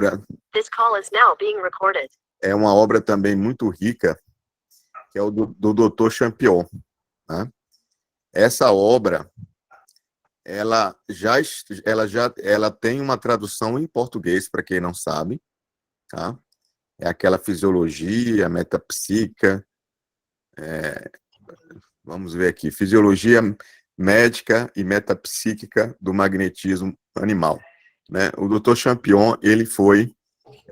obra... This call is now being recorded. É uma obra também muito rica, que é o do Dr. Champion, né? Essa obra, ela tem uma tradução em português, para quem não sabe, tá? É aquela fisiologia metapsíquica, vamos ver aqui, fisiologia médica e metapsíquica do magnetismo animal, né? O Dr. Champion, ele foi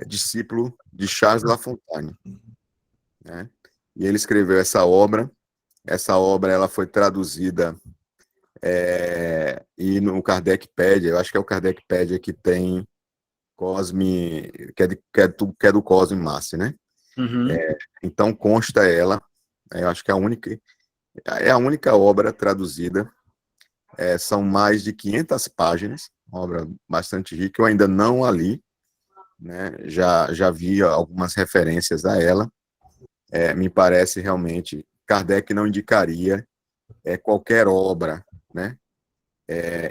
discípulo de Charles Lafontaine, né? E ele escreveu essa obra. Essa obra ela foi traduzida e no Kardecpédia, eu acho que é o Kardecpédia que tem Cosme, que é do Cosme Massi, né? Uhum. Então consta ela, eu acho que é a única obra traduzida. São mais de 500 páginas, uma obra bastante rica. Eu ainda não a li, né? Já vi algumas referências a ela. Me parece realmente, Kardec não indicaria qualquer obra, né,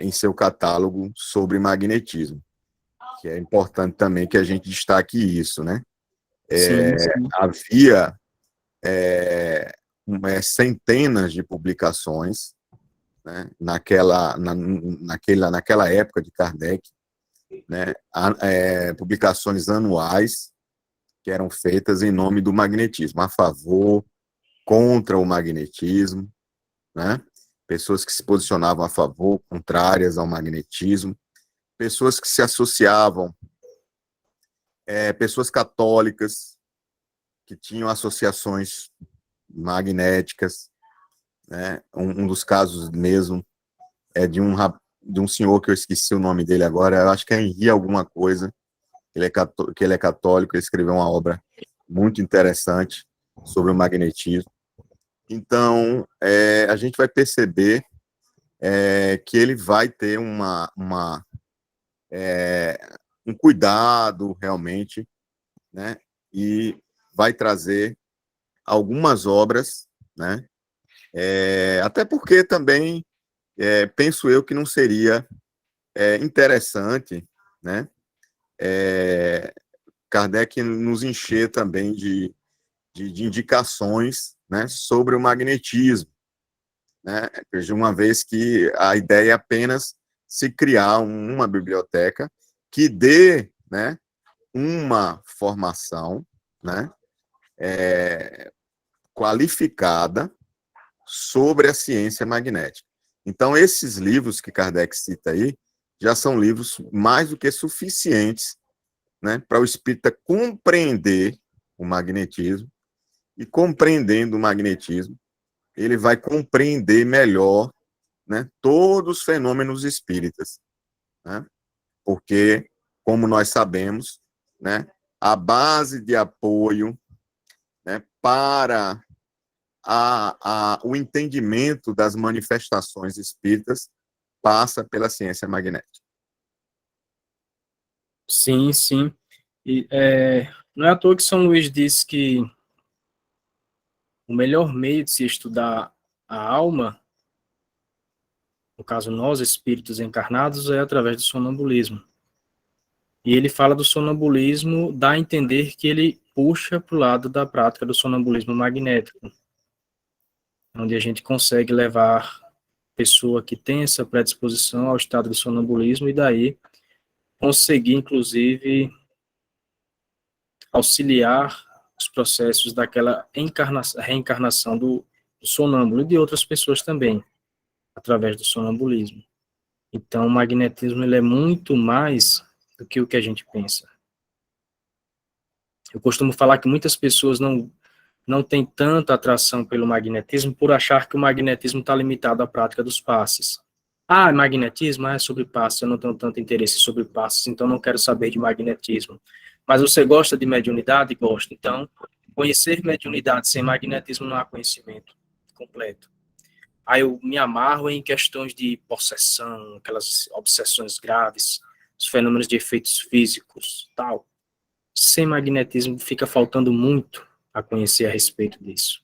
em seu catálogo sobre magnetismo, que é importante também que a gente destaque isso, né? Sim, sim. Havia centenas de publicações, né, naquela época de Kardec, né, publicações anuais que eram feitas em nome do magnetismo, a favor, contra o magnetismo, né? Pessoas que se posicionavam a favor, contrárias ao magnetismo, pessoas que se associavam, pessoas católicas que tinham associações magnéticas, né? Um dos casos mesmo é de um senhor que eu esqueci o nome dele agora, eu acho que é Henri alguma coisa, que ele é católico, ele escreveu uma obra muito interessante sobre o magnetismo. Então, a gente vai perceber que ele vai ter um cuidado realmente, né? E vai trazer algumas obras, né? Até porque também penso eu que não seria interessante, né? Kardec nos encher também de indicações, né, sobre o magnetismo, né? De uma vez que a ideia é apenas se criar uma biblioteca que dê, né, uma formação, né, qualificada sobre a ciência magnética. Então, esses livros que Kardec cita aí já são livros mais do que suficientes, né, para o espírita compreender o magnetismo, e compreendendo o magnetismo, ele vai compreender melhor, né, todos os fenômenos espíritas, né? Porque, como nós sabemos, né, a base de apoio, né, para o entendimento das manifestações espíritas passa pela ciência magnética. Sim, sim. E, não é à toa que São Luís disse que o melhor meio de se estudar a alma, no caso nós, espíritos encarnados, é através do sonambulismo. E ele fala do sonambulismo, dá a entender que ele puxa para o lado da prática do sonambulismo magnético, onde a gente consegue levar a pessoa que tem essa predisposição ao estado de sonambulismo e daí conseguir, inclusive, auxiliar os processos daquela reencarnação do sonâmbulo e de outras pessoas também, através do sonambulismo. Então, o magnetismo ele é muito mais do que o que a gente pensa. Eu costumo falar que muitas pessoas não têm tanta atração pelo magnetismo por achar que o magnetismo está limitado à prática dos passes. Magnetismo é sobre passes, eu não tenho tanto interesse sobre passes, então não quero saber de magnetismo. Mas você gosta de mediunidade? Gosto. Então, conhecer mediunidade sem magnetismo não há conhecimento completo. Aí eu me amarro em questões de possessão, aquelas obsessões graves, os fenômenos de efeitos físicos, tal. Sem magnetismo fica faltando muito a conhecer a respeito disso.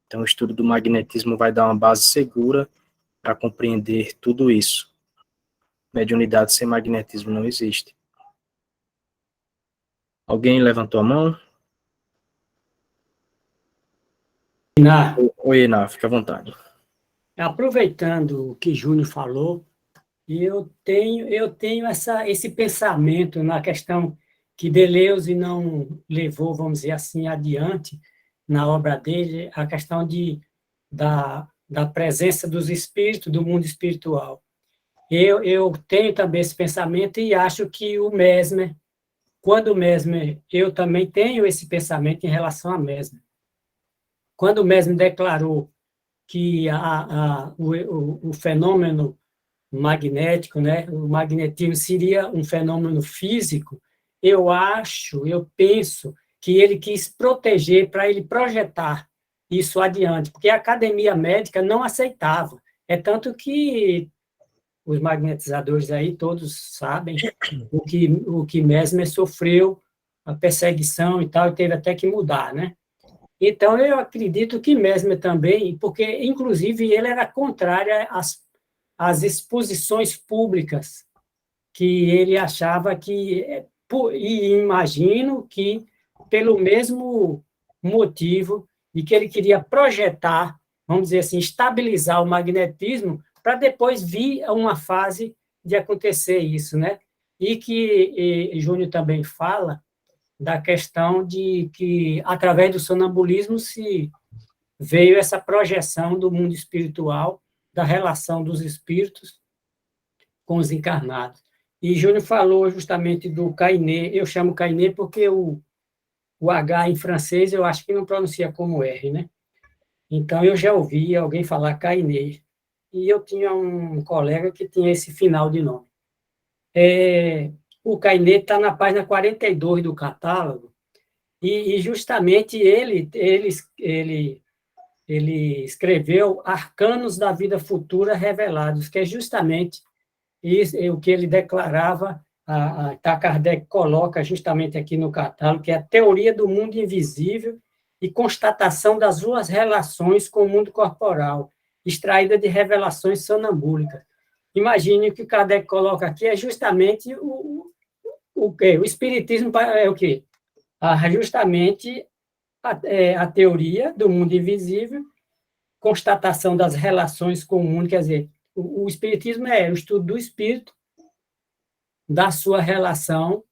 Então, o estudo do magnetismo vai dar uma base segura para compreender tudo isso. Mediunidade sem magnetismo não existe. Alguém levantou a mão? Na, Oi, Ená, fica à vontade. aproveitando o que Júnior falou, eu tenho esse pensamento na questão que Deleuze não levou, vamos dizer assim, adiante na obra dele, a questão da presença dos espíritos, do mundo espiritual. Eu tenho também esse pensamento e acho que o Mesmer, quando o Mesmer, eu também tenho esse pensamento em relação a Mesmer. Quando o Mesmer declarou que o fenômeno magnético, né, o magnetismo seria um fenômeno físico, eu penso que ele quis proteger para ele projetar isso adiante, porque a academia médica não aceitava. É tanto que os magnetizadores aí todos sabem o que Mesmer sofreu, a perseguição e tal, e teve até que mudar, né? Então, eu acredito que Mesmer também, porque, inclusive, ele era contrário às exposições públicas, que ele achava que, e imagino que, pelo mesmo motivo, de que ele queria projetar, vamos dizer assim, estabilizar o magnetismo, para depois vir a uma fase de acontecer isso, né? E que Júnior também fala da questão de que, através do sonambulismo, se veio essa projeção do mundo espiritual, da relação dos espíritos com os encarnados. E Júnior falou justamente do Kainé, eu chamo Kainé porque o H em francês eu acho que não pronuncia como R, né? Então, eu já ouvi alguém falar Kainé, e eu tinha um colega que tinha esse final de nome. O Kainé está na página 42 do catálogo, e justamente ele escreveu Arcanos da Vida Futura Revelados, que é justamente isso, o que ele declarava, Kardec coloca justamente aqui no catálogo, que é a teoria do mundo invisível e constatação das suas relações com o mundo corporal, extraída de revelações sonambúlicas. Imagine o que Kardec coloca aqui é justamente o quê? O espiritismo é o quê? Justamente a teoria do mundo invisível, constatação das relações com o mundo, quer dizer, o espiritismo é o estudo do espírito, da sua relação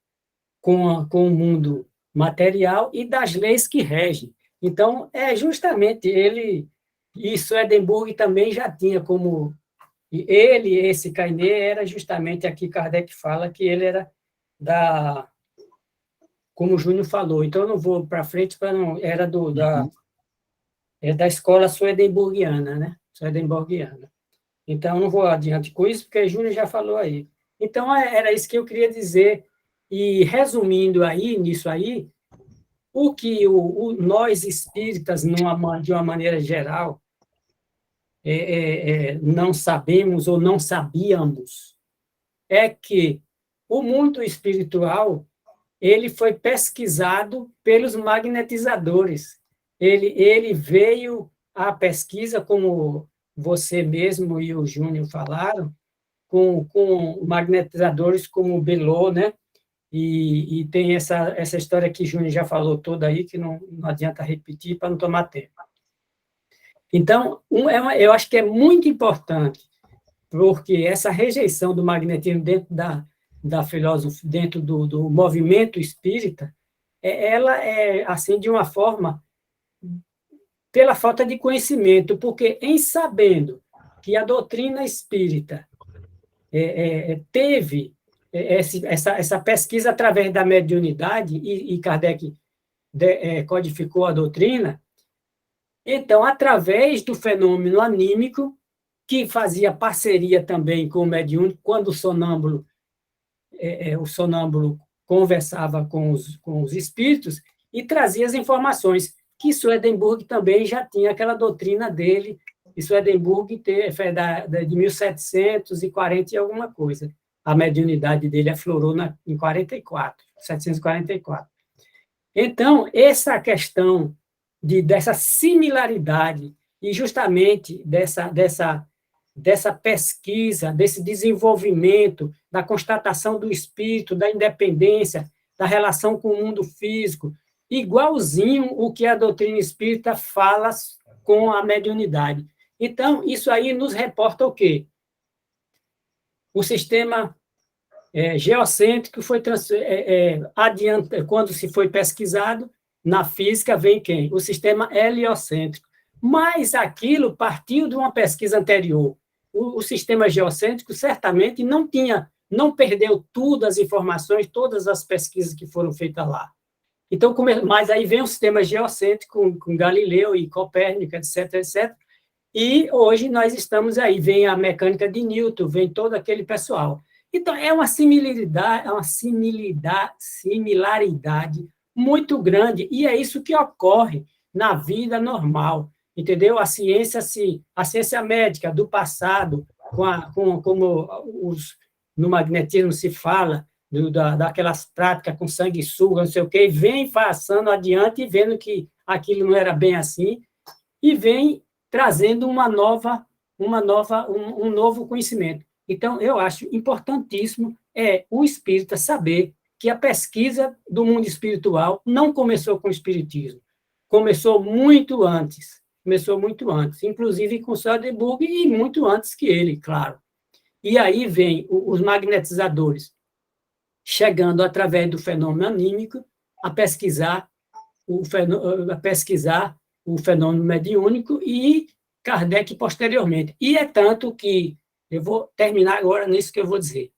com o mundo material e das leis que regem. Então, é justamente ele, isso Swedenborg também já tinha como, esse Kainé era justamente aqui, Kardec fala que ele era como o Júnior falou, então eu não vou para frente, para não, era da escola swedenborgiana, né? Swedenborgiana. Então, eu não vou adiante com isso, porque o Júnior já falou aí. Então, era isso que eu queria dizer. E, resumindo aí, nisso aí, o que nós espíritas, de uma maneira geral, não sabemos ou não sabíamos, é que o mundo espiritual ele foi pesquisado pelos magnetizadores. Ele veio à pesquisa, como você mesmo e o Júnior falaram, com magnetizadores como o Belot, né? E tem essa história que o Júnior já falou toda aí, que não adianta repetir para não tomar tempo. Então, eu acho que é muito importante, porque essa rejeição do magnetismo dentro da filosofia, dentro do movimento espírita, ela é, assim, de uma forma, pela falta de conhecimento, porque em sabendo que a doutrina espírita teve essa pesquisa através da mediunidade, e Kardec codificou a doutrina, então, através do fenômeno anímico, que fazia parceria também com o mediúnico, quando o sonâmbulo conversava com os espíritos e trazia as informações, que Swedenborg também já tinha aquela doutrina dele, e Swedenborg foi de 1740 e alguma coisa. A mediunidade dele aflorou em 744. Então, essa questão dessa similaridade e justamente dessa pesquisa, desse desenvolvimento, da constatação do espírito, da independência, da relação com o mundo físico, igualzinho o que a doutrina espírita fala com a mediunidade. Então, isso aí nos reporta o quê? O sistema geocêntrico foi adiante, quando se foi pesquisado, na física vem quem? O sistema heliocêntrico. Mas aquilo partiu de uma pesquisa anterior. O sistema geocêntrico certamente não perdeu tudo as informações, todas as pesquisas que foram feitas lá. Então, mas aí vem o sistema geocêntrico com Galileu e Copérnico, etc, etc. E hoje nós estamos aí, vem a mecânica de Newton, vem todo aquele pessoal. Então, é uma similaridade muito grande, e é isso que ocorre na vida normal, entendeu? A ciência médica do passado, no magnetismo se fala, daquelas práticas com sanguessuga, não sei o quê, vem passando adiante e vendo que aquilo não era bem assim, e vem trazendo um novo conhecimento. Então, eu acho importantíssimo o espírita saber que a pesquisa do mundo espiritual não começou com o espiritismo, começou muito antes, inclusive com Swedenborg e muito antes que ele, claro. E aí vem os magnetizadores, chegando através do fenômeno anímico a pesquisar o fenômeno mediúnico e Kardec posteriormente. E é tanto que, eu vou terminar agora nisso que eu vou dizer,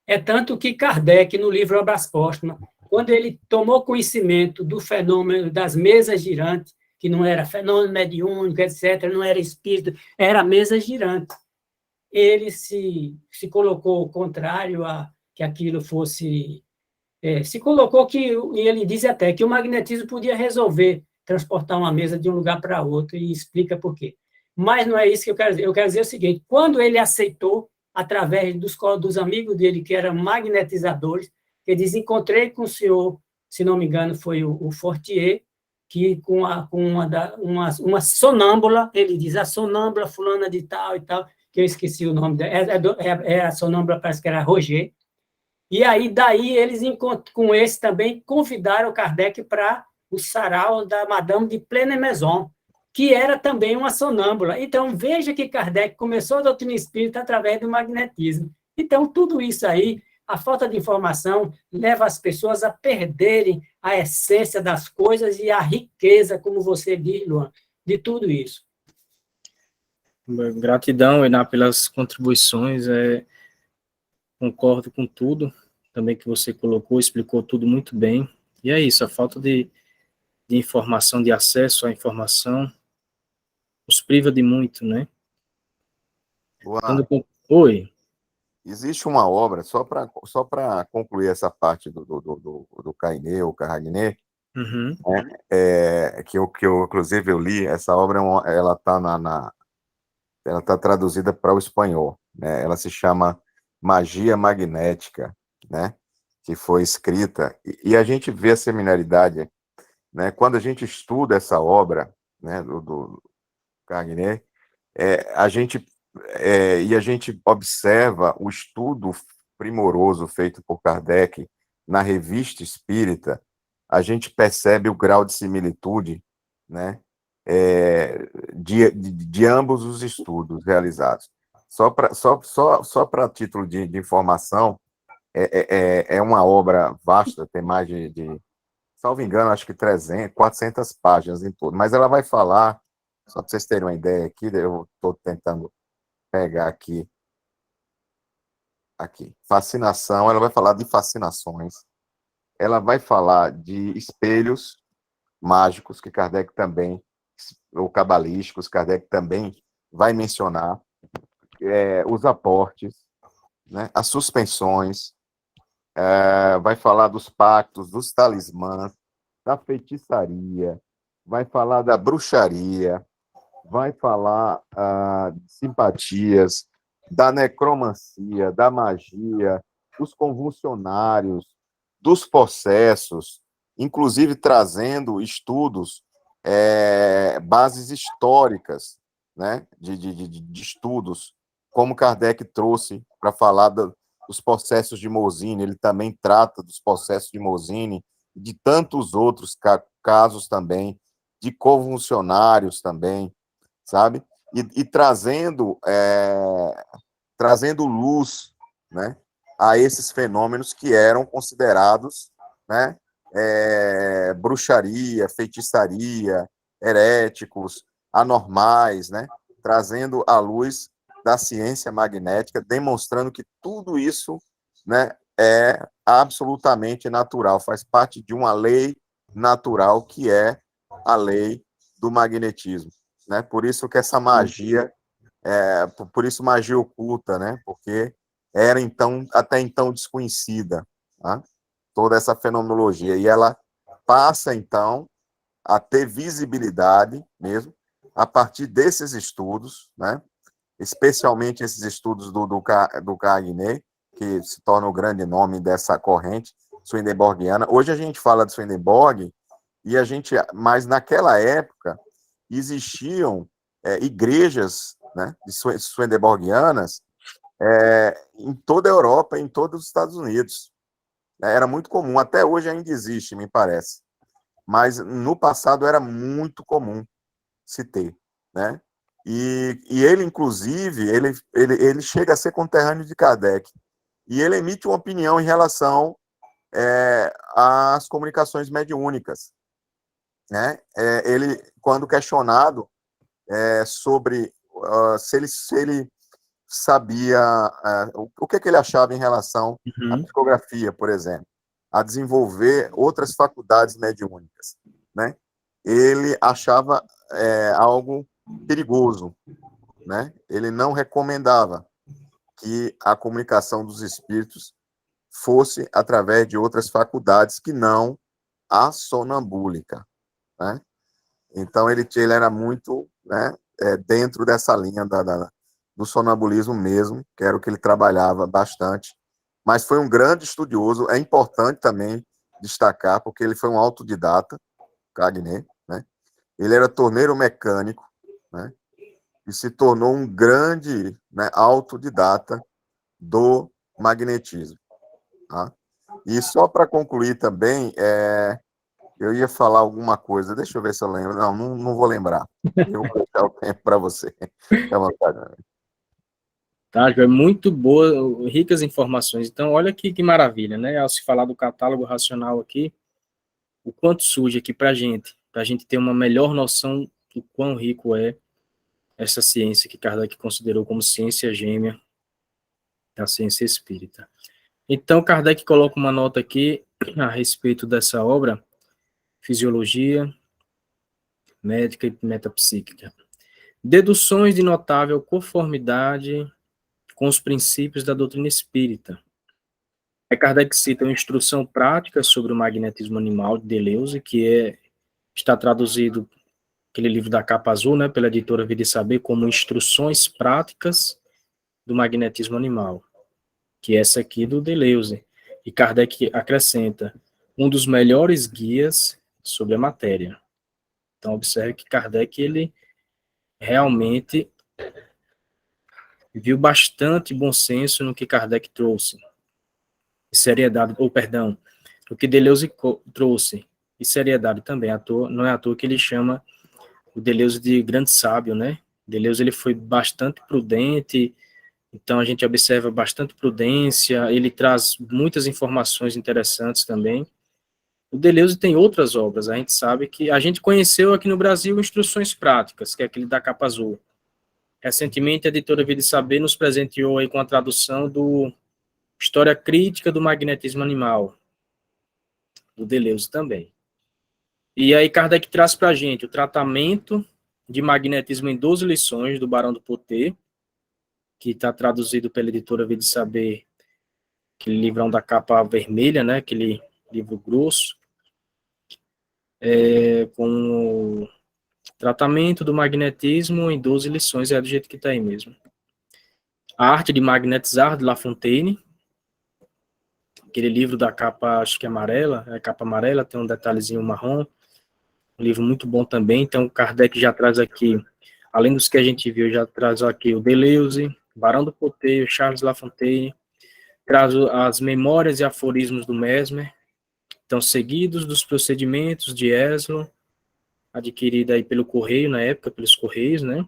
é tanto que Kardec, no livro Obras Póstumas, quando ele tomou conhecimento do fenômeno das mesas girantes, que não era fenômeno mediúnico, etc., não era espírito, era mesa girante, ele se colocou contrário a que aquilo fosse... se colocou que, e ele diz até que o magnetismo podia resolver transportar uma mesa de um lugar para outro, e explica por quê. Mas não é isso que eu quero dizer. Eu quero dizer o seguinte, quando ele aceitou, através dos amigos dele, que eram magnetizadores, ele diz, encontrei com o senhor, se não me engano, foi o Fortier, que com uma sonâmbula, ele diz, a sonâmbula fulana de tal e tal, que eu esqueci o nome dela, a sonâmbula, parece que era Roger, e aí, daí, eles, com esse também, convidaram o Kardec para o sarau da Madame de Pleine-Maison, que era também uma sonâmbula. Então, veja que Kardec começou a doutrina espírita através do magnetismo. Então, tudo isso aí, a falta de informação, leva as pessoas a perderem a essência das coisas e a riqueza, como você diz, Luan, de tudo isso. Gratidão, Ená, pelas contribuições. Concordo com tudo também que você colocou, explicou tudo muito bem. E é isso, a falta de informação, de acesso à informação, nos priva de muito, né? Oi. Existe uma obra, só para concluir essa parte do Carnet, ou Carnet, Uhum. que eu, inclusive, eu li, essa obra, ela está traduzida para o espanhol, né? Ela se chama Magia Magnética, né? Que foi escrita, e a gente vê a similaridade, né? Quando a gente estuda essa obra, né, do Carnet, a gente observa o estudo primoroso feito por Kardec na Revista Espírita, a gente percebe o grau de similitude, né, de ambos os estudos realizados. Só para título de informação, é uma obra vasta, tem mais salvo engano, acho que 400 páginas em todo, mas ela vai falar, só para vocês terem uma ideia aqui, eu estou tentando pegar aqui, fascinação, ela vai falar de fascinações, ela vai falar de espelhos mágicos, que Kardec também, ou cabalísticos, Kardec também vai mencionar, os aportes, né, as suspensões, vai falar dos pactos, dos talismãs, da feitiçaria, vai falar da bruxaria, vai falar de simpatias, da necromancia, da magia, dos convulsionários, dos processos, inclusive trazendo estudos, bases históricas, né, de estudos, como Kardec trouxe para falar dos processos de Mozzini, ele também trata dos processos de Mozzini, de tantos outros casos também, de convulsionários também, sabe? E trazendo luz, né, a esses fenômenos que eram considerados, né, bruxaria, feitiçaria, heréticos, anormais, né, trazendo à luz da ciência magnética, demonstrando que tudo isso, né, é absolutamente natural, faz parte de uma lei natural que é a lei do magnetismo, né? Por isso que essa magia, por isso magia oculta, né? Porque era então até então desconhecida, tá? Toda essa fenomenologia, e ela passa então a ter visibilidade mesmo a partir desses estudos, né? Especialmente esses estudos do Cagné, que se torna o grande nome dessa corrente swedenborgiana. Hoje a gente fala de Swedenborg, mas naquela época existiam igrejas, né, de swedenborgianas em toda a Europa, em todos os Estados Unidos. Era muito comum, até hoje ainda existe, me parece. Mas no passado era muito comum se ter, né? E ele, inclusive, ele chega a ser conterrâneo de Kardec. E ele emite uma opinião em relação às comunicações mediúnicas, né? Ele, quando questionado sobre se ele sabia o que ele achava em relação à psicografia, por exemplo, a desenvolver outras faculdades mediúnicas, né? Ele achava algo perigoso, né? Ele não recomendava que a comunicação dos espíritos fosse através de outras faculdades que não a sonambúlica, né? Então ele era muito, né, dentro dessa linha do sonambulismo mesmo, que era o que ele trabalhava bastante, mas foi um grande estudioso. É importante também destacar, porque ele foi um autodidata, Cagné, né? Ele era torneiro mecânico, né? E se tornou um grande, né, autodidata do magnetismo, tá? E só para concluir também, eu ia falar alguma coisa, deixa eu ver se eu lembro. Não vou lembrar. Eu vou deixar o tempo para você. Fica à vontade. Tá, é muito boa, ricas informações. Então, olha que maravilha, né? Ao se falar do catálogo racional aqui, o quanto surge aqui para a gente ter uma melhor noção do quão rico é essa ciência que Kardec considerou como ciência gêmea da ciência espírita. Então, Kardec coloca uma nota aqui a respeito dessa obra, Fisiologia Médica e Metapsíquica. Deduções de notável conformidade com os princípios da doutrina espírita. Kardec cita uma instrução prática sobre o magnetismo animal de Deleuze, que está traduzido, aquele livro da capa azul, né, pela editora Vida e Saber, como Instruções Práticas do Magnetismo Animal, que é essa aqui do Deleuze. E Kardec acrescenta, um dos melhores guias sobre a matéria. Então, observe que Kardec, ele realmente viu bastante bom senso no que Kardec trouxe. Seriedade, o que Deleuze trouxe, e seriedade também, não é à toa que ele chama o Deleuze de grande sábio, né? Deleuze, ele foi bastante prudente, então a gente observa bastante prudência, ele traz muitas informações interessantes também. O Deleuze tem outras obras, a gente sabe que a gente conheceu aqui no Brasil Instruções Práticas, que é aquele da capa azul. Recentemente, a editora Vida e Saber nos presenteou aí com a tradução do História Crítica do Magnetismo Animal, do Deleuze também. E aí Kardec traz para a gente o tratamento de magnetismo em 12 lições, do Barão do Poté, que está traduzido pela editora Vida e Saber, aquele livrão da capa vermelha, né, aquele livro grosso, com o tratamento do magnetismo em 12 lições, é do jeito que está aí mesmo. A Arte de Magnetizar, de La Fontaine, aquele livro da capa, acho que é amarela, a capa amarela, tem um detalhezinho marrom, um livro muito bom também. Então, Kardec já traz aqui, além dos que a gente viu, já traz aqui o Deleuze, Barão do Poté, Charles Lafontaine, traz as memórias e aforismos do Mesmer, então seguidos dos procedimentos de Eslo, adquirida aí pelo correio, na época, pelos correios, né?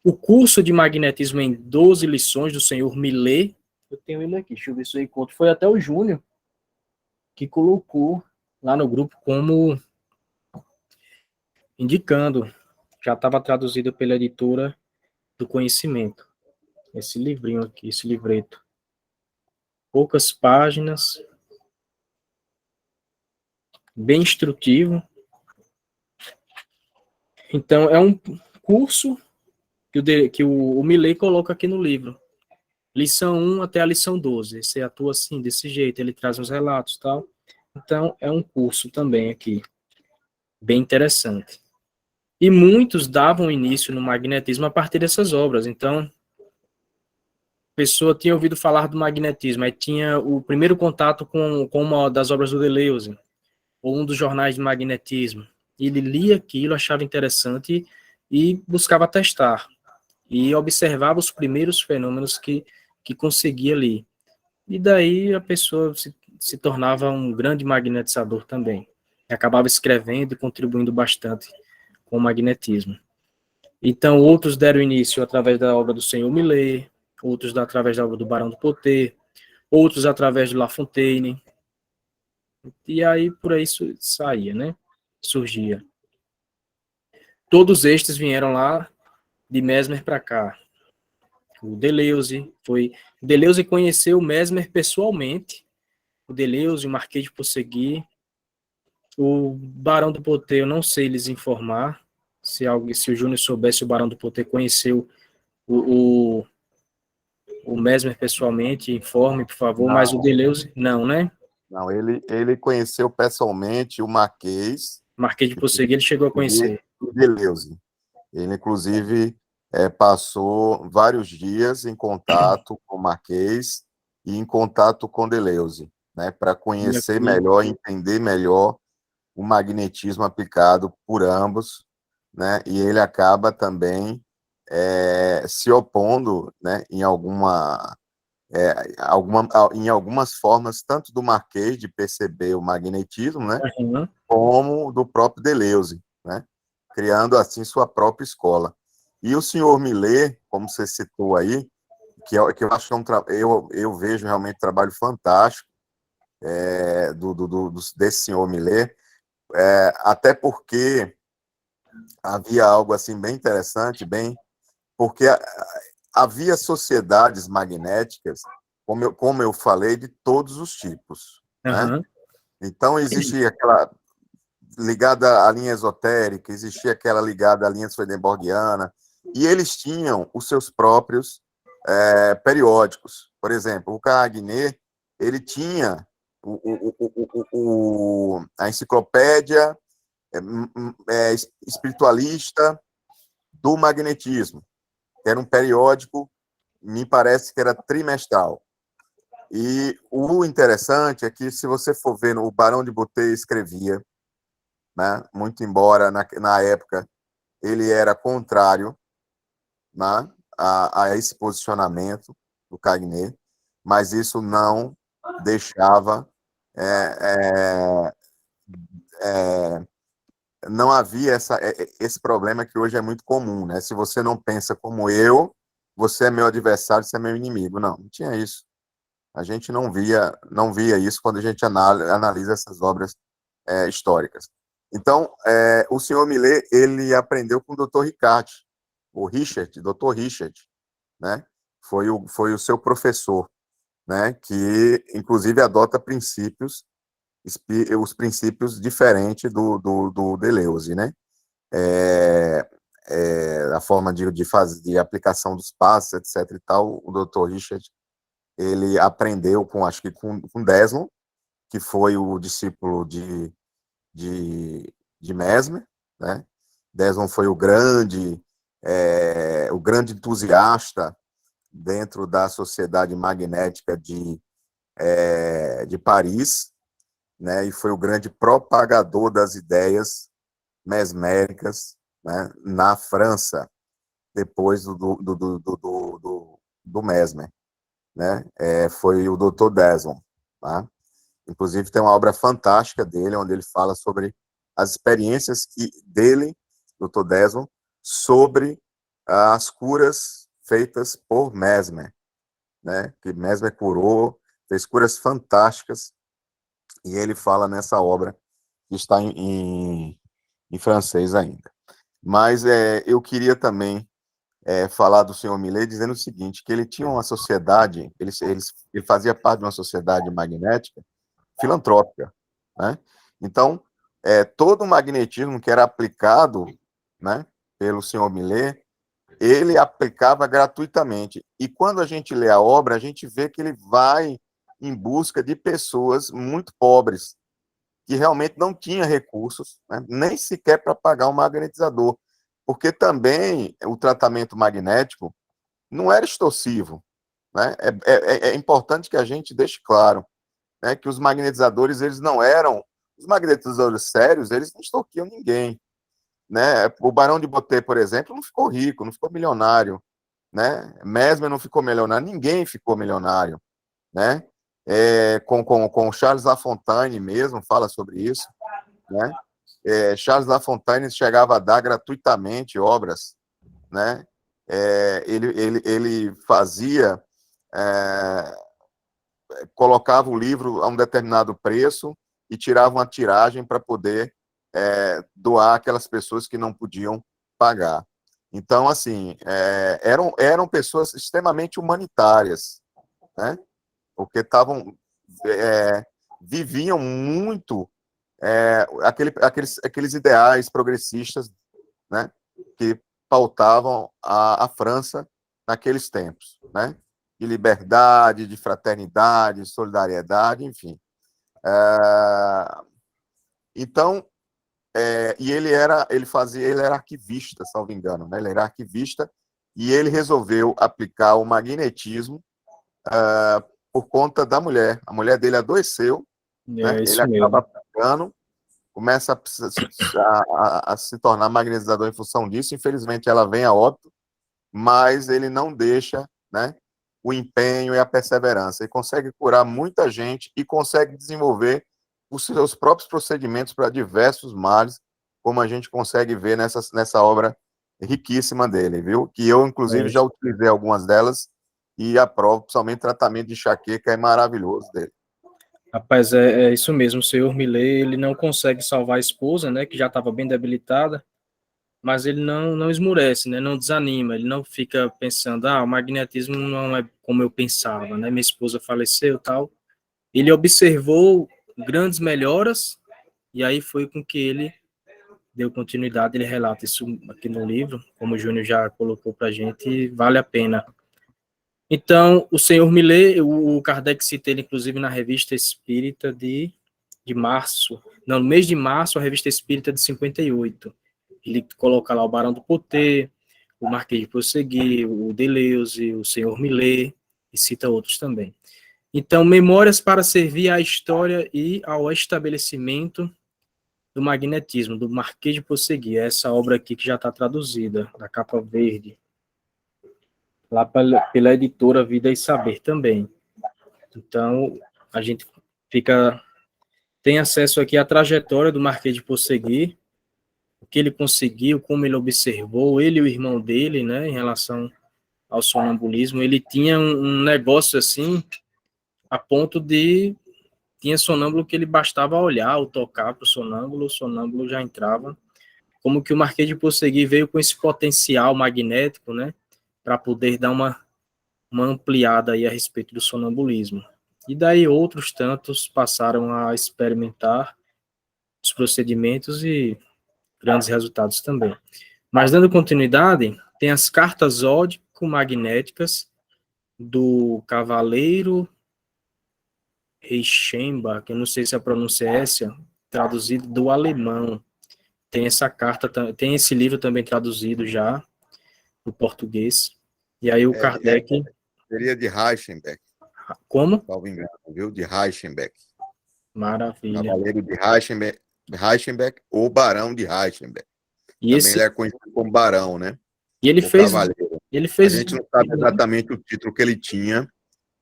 O curso de magnetismo em 12 lições do senhor Millet, eu tenho ele aqui, deixa eu ver se eu encontro, foi até o Júnior que colocou lá no grupo como indicando, já estava traduzido pela editora do Conhecimento, esse livrinho aqui, esse livreto. Poucas páginas, bem instrutivo. Então, é um curso que o Millet coloca aqui no livro. Lição 1 até a lição 12. Você atua assim, desse jeito, ele traz uns relatos e tal. Então, é um curso também aqui, bem interessante. E muitos davam início no magnetismo a partir dessas obras. Então, a pessoa tinha ouvido falar do magnetismo, aí tinha o primeiro contato com uma das obras do Deleuze, ou um dos jornais de magnetismo. Ele lia aquilo, achava interessante e buscava testar. E observava os primeiros fenômenos que conseguia ali. E daí a pessoa se tornava um grande magnetizador também. E acabava escrevendo e contribuindo bastante com o magnetismo. Então, outros deram início através da obra do senhor Millet, outros através da obra do Barão do Poté, outros através de La Fontaine. E aí, por aí saía, né? Surgia. Todos estes vieram lá de Mesmer para cá. O Deleuze conheceu o Mesmer pessoalmente, o Deleuze, o Marquês de Ponsegui, o Barão do Poté, eu não sei lhes informar, se o Júnior soubesse, o Barão do Poté conheceu o Mesmer pessoalmente, informe, por favor, Não. mas o Deleuze, não, né? Não, ele conheceu pessoalmente o Marquês Marquês de Ponsegui ele chegou a conhecer. e Deleuze. Ele, inclusive, passou vários dias em contato com o Marquês e em contato com Deleuze, né, para conhecer melhor, entender melhor o magnetismo aplicado por ambos, né, e ele acaba também se opondo, né, em algumas formas, tanto do Marquês de perceber o magnetismo, né, como do próprio Deleuze, né, criando assim sua própria escola. E o senhor Millet, como você citou aí, que eu acho que eu vejo realmente um trabalho fantástico desse senhor Millet, até porque havia algo assim bem interessante, porque havia sociedades magnéticas, como eu falei, de todos os tipos, né? Então, existia aquela ligada à linha esotérica, existia aquela ligada à linha swedenborgiana, e eles tinham os seus próprios periódicos. Por exemplo, o Cagné, ele tinha a enciclopédia espiritualista do magnetismo, que era um periódico, me parece que era trimestral. E o interessante é que, se você for ver, o Barão de Botê escrevia, né, muito embora na época ele era contrário, né, a esse posicionamento do Cagné, mas isso não deixava não havia esse problema que hoje é muito comum, né? Se você não pensa como eu, você é meu adversário, você é meu inimigo. Não tinha isso. A gente não via isso quando a gente analisa essas obras históricas. Então, o senhor Millet, ele aprendeu com o Dr. Richard, Dr. Richard, né? Foi o seu professor, né? Que, inclusive, adota os princípios diferentes do Deleuze, né? A forma de aplicação dos passos, etc. e tal, o Dr. Richard, ele aprendeu acho que com Desmond, que foi o discípulo de Mesmer, né? Desmond foi o grande entusiasta dentro da Sociedade Magnética de Paris, né? E foi o grande propagador das ideias mesméricas, né? Na França, depois do Mesmer, né, foi o Dr. Desmond, tá? Inclusive tem uma obra fantástica dele, onde ele fala sobre as experiências dele, Dr. Desmond, sobre as curas feitas por Mesmer, né, que Mesmer curou, fez curas fantásticas, e ele fala nessa obra, que está em francês ainda. Mas eu queria também falar do senhor Millet, dizendo o seguinte, que ele tinha uma sociedade, ele fazia parte de uma sociedade magnética filantrópica, né? Então, todo o magnetismo que era aplicado, né, pelo senhor Millet, ele aplicava gratuitamente. E quando a gente lê a obra, a gente vê que ele vai em busca de pessoas muito pobres, que realmente não tinha recursos, né, nem sequer para pagar um magnetizador, porque também o tratamento magnético não era extorsivo, né? É importante que a gente deixe claro, né, que os magnetizadores, eles não eram, os magnetizadores sérios, eles não extorquiam ninguém, né? O Barão de Bottet, por exemplo, não ficou rico, não ficou milionário, né? Mesmer não ficou milionário, ninguém ficou milionário, né? Com Charles Lafontaine mesmo fala sobre isso, né? Charles Lafontaine chegava a dar gratuitamente obras, né? Ele fazia, colocava o livro a um determinado preço e tirava uma tiragem para poder doar aquelas pessoas que não podiam pagar. Então, assim, eram pessoas extremamente humanitárias, né? Porque viviam muito aqueles ideais progressistas, né, que pautavam a França naqueles tempos, né, de liberdade, de fraternidade, de solidariedade, enfim. Então, e ele era arquivista, salvo engano, né, ele era arquivista, e ele resolveu aplicar o magnetismo por conta da mulher. A mulher dele adoeceu, né? Ele acaba aplicando, começa a se tornar magnetizador em função disso. Infelizmente, ela vem a óbito, mas ele não deixa, né, o empenho e a perseverança. Ele consegue curar muita gente e consegue desenvolver os seus próprios procedimentos para diversos males, como a gente consegue ver nessa obra riquíssima dele, viu? Que eu, inclusive, já utilizei algumas delas e aprovo, principalmente tratamento de enxaqueca, é maravilhoso dele. Rapaz, é isso mesmo, o senhor Millet, ele não consegue salvar a esposa, né, que já estava bem debilitada, mas ele não esmurece, né, não desanima, ele não fica pensando, o magnetismo não é como eu pensava, né, minha esposa faleceu e tal. Ele observou grandes melhoras, e aí foi com que ele deu continuidade, ele relata isso aqui no livro, como o Júnior já colocou para a gente, vale a pena. Então, o senhor Millet, o Kardec cita ele, inclusive, na Revista Espírita de março. Não, no mês de março, a Revista Espírita de 58. Ele coloca lá o Barão do Poté, o Marquês de Prosseguir, o Deleuze, o senhor Millet, e cita outros também. Então, Memórias para servir à história e ao estabelecimento do magnetismo, do Marquês de Prosseguir. Essa obra aqui que já está traduzida, da capa verde, lá pela editora Vida e Saber também. Então, a gente tem acesso aqui à trajetória do Marquês de Prosseguir, o que ele conseguiu, como ele observou, ele e o irmão dele, né, em relação ao sonambulismo. Ele tinha um negócio assim, a ponto de, tinha sonâmbulo que ele bastava olhar ou tocar para o sonâmbulo já entrava. Como que o Marquês de Prosseguir veio com esse potencial magnético, né, para poder dar uma ampliada aí a respeito do sonambulismo. E daí outros tantos passaram a experimentar os procedimentos e grandes resultados também. Mas dando continuidade, tem as cartas ódico-magnéticas do Cavaleiro Reichenbach, que eu não sei se a pronúncia é essa, traduzido do alemão. Tem essa carta, tem esse livro também traduzido já do português. E aí o Kardec... Seria de Reichenbach. Como? Salvo engano, viu? De Reichenbach. Maravilha. Cavaleiro de Reichenbach ou Barão de Reichenbach. E também ele é conhecido como Barão, né? E ele o fez... Cavaleiro. Ele fez... A gente não sabe exatamente o título que ele tinha,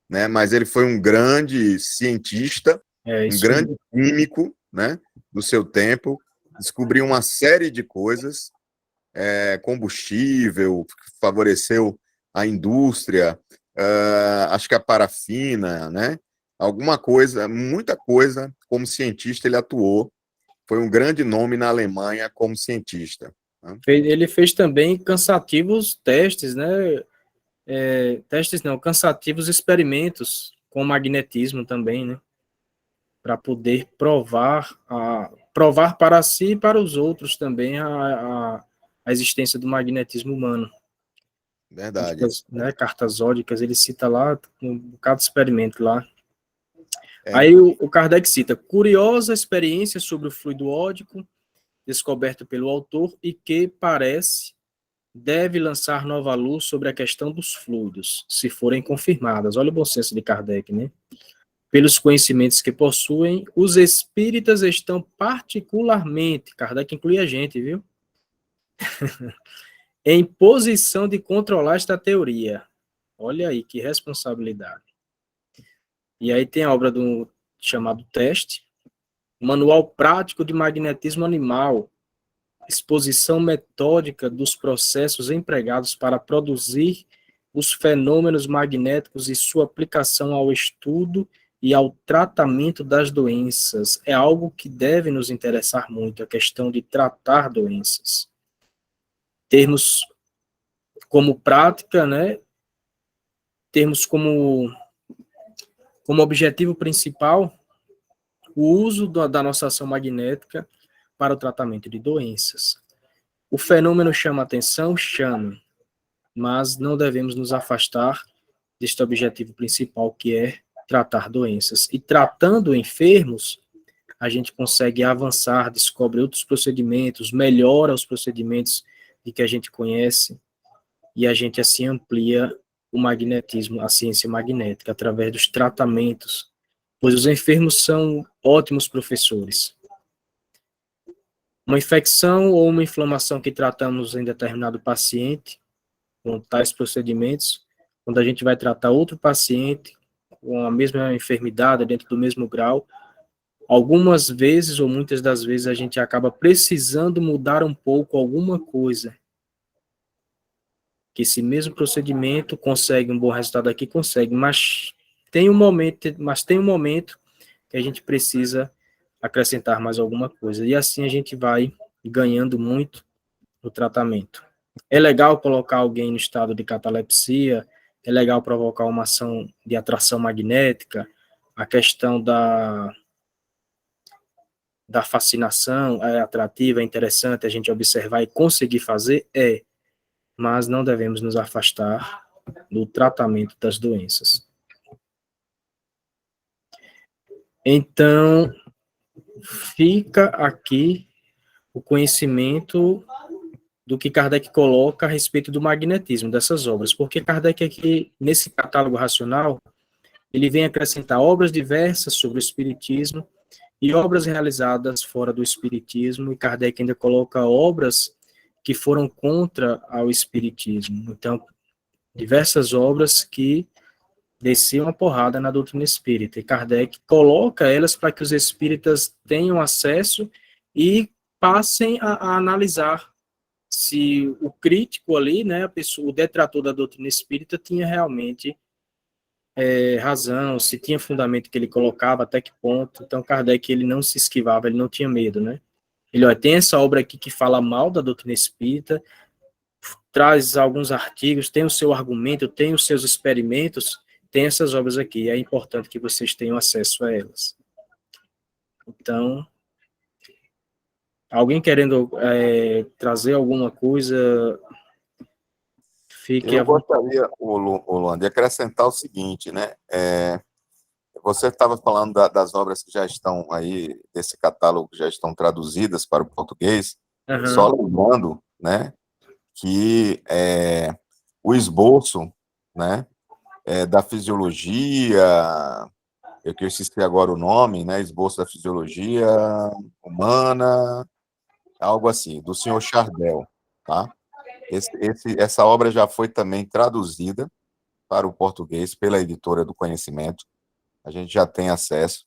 né? Mas ele foi um grande cientista, um isso grande químico, né? Do seu tempo, descobriu uma série de coisas, combustível, favoreceu a indústria, acho que a parafina, né? Alguma coisa, muita coisa, como cientista ele atuou, foi um grande nome na Alemanha como cientista. Né? Ele fez também cansativos testes, né? Testes não, cansativos experimentos com magnetismo também, né? Para poder provar para si e para os outros também a existência do magnetismo humano. Verdade. Né, cartas zódicas, ele cita lá um bocado de experimento lá. É. Aí o Kardec cita, curiosa experiência sobre o fluido ódico, descoberto pelo autor, e que parece deve lançar nova luz sobre a questão dos fluidos, se forem confirmadas. Olha o bom senso de Kardec, né? Pelos conhecimentos que possuem, os espíritas estão particularmente, Kardec inclui a gente, viu? Em posição de controlar esta teoria. Olha aí, que responsabilidade. E aí tem a obra chamado Teste, Manual Prático de Magnetismo Animal, exposição metódica dos processos empregados para produzir os fenômenos magnéticos e sua aplicação ao estudo e ao tratamento das doenças. É algo que deve nos interessar muito, a questão de tratar doenças. Termos como prática, né? Termos como objetivo principal o uso da nossa ação magnética para o tratamento de doenças. O fenômeno chama atenção? Chama, mas não devemos nos afastar deste objetivo principal, que é tratar doenças. E tratando enfermos, a gente consegue avançar, descobre outros procedimentos, melhora os procedimentos de que a gente conhece, e a gente assim amplia o magnetismo, a ciência magnética, através dos tratamentos, pois os enfermos são ótimos professores. Uma infecção ou uma inflamação que tratamos em determinado paciente, com tais procedimentos, quando a gente vai tratar outro paciente com a mesma enfermidade, dentro do mesmo grau, algumas vezes, ou muitas das vezes, a gente acaba precisando mudar um pouco alguma coisa. Que esse mesmo procedimento consegue um bom resultado aqui, consegue, mas tem um momento que a gente precisa acrescentar mais alguma coisa. E assim a gente vai ganhando muito no tratamento. É legal colocar alguém no estado de catalepsia, é legal provocar uma ação de atração magnética, a questão da fascinação é atrativa, é interessante a gente observar e conseguir fazer, mas não devemos nos afastar do tratamento das doenças. Então, fica aqui o conhecimento do que Kardec coloca a respeito do magnetismo dessas obras, porque Kardec aqui, nesse catálogo racional, ele vem acrescentar obras diversas sobre o espiritismo e obras realizadas fora do espiritismo, e Kardec ainda coloca obras que foram contra ao espiritismo. Então, diversas obras que desciam a porrada na doutrina espírita, e Kardec coloca elas para que os espíritas tenham acesso e passem a analisar se o crítico ali, né, a pessoa, o detrator da doutrina espírita tinha realmente razão, se tinha fundamento que ele colocava, até que ponto. Então Kardec, ele não se esquivava, ele não tinha medo, né? Ele, tem essa obra aqui que fala mal da doutrina espírita, traz alguns artigos, tem o seu argumento, tem os seus experimentos, tem essas obras aqui, é importante que vocês tenham acesso a elas. Então, alguém querendo trazer alguma coisa, fique Eu gostaria, Luan, de acrescentar o seguinte, né? Você estava falando das obras que já estão aí, desse catálogo, que já estão traduzidas para o português, só lembrando, né, que o esboço, né, da fisiologia, eu que esqueci agora o nome, né, esboço da fisiologia humana, algo assim, do senhor Chardel, tá? Essa obra já foi também traduzida, para o português pela Editora do Conhecimento. A gente já tem acesso.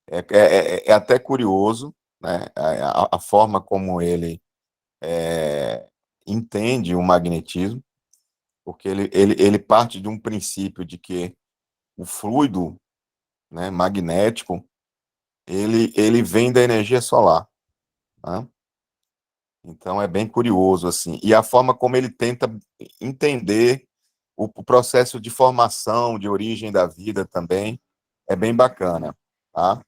É até curioso, né, a forma como ele entende o magnetismo, porque ele parte de um princípio de que o fluido, né, magnético, ele vem da energia solar, né? Então é bem curioso, assim, e a forma como ele tenta entender o processo de formação, de origem da vida também, é bem bacana, tá?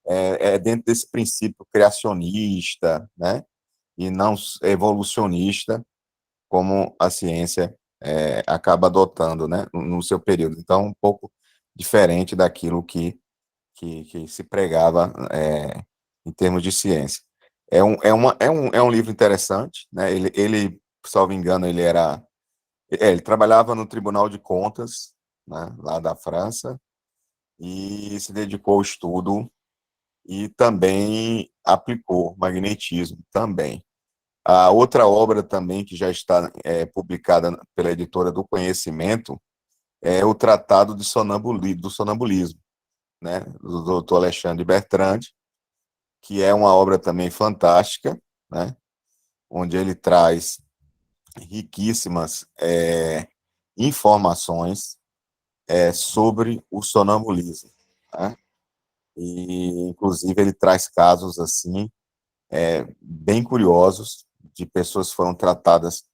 É dentro desse princípio criacionista, né, e não evolucionista, como a ciência acaba adotando, né, no seu período. Então, um pouco diferente daquilo que se pregava em termos de ciência. É um livro interessante, né? Ele, salvo engano, ele trabalhava no Tribunal de Contas, né, lá da França, e se dedicou ao estudo e também aplicou magnetismo também. A outra obra também que já está publicada pela Editora do Conhecimento é o Tratado do Sonambulismo, né, do Dr. Alexandre Bertrand, que é uma obra também fantástica, né, onde ele traz riquíssimas informações sobre o sonambulismo, né? E, inclusive, ele traz casos assim bem curiosos de pessoas que foram tratadas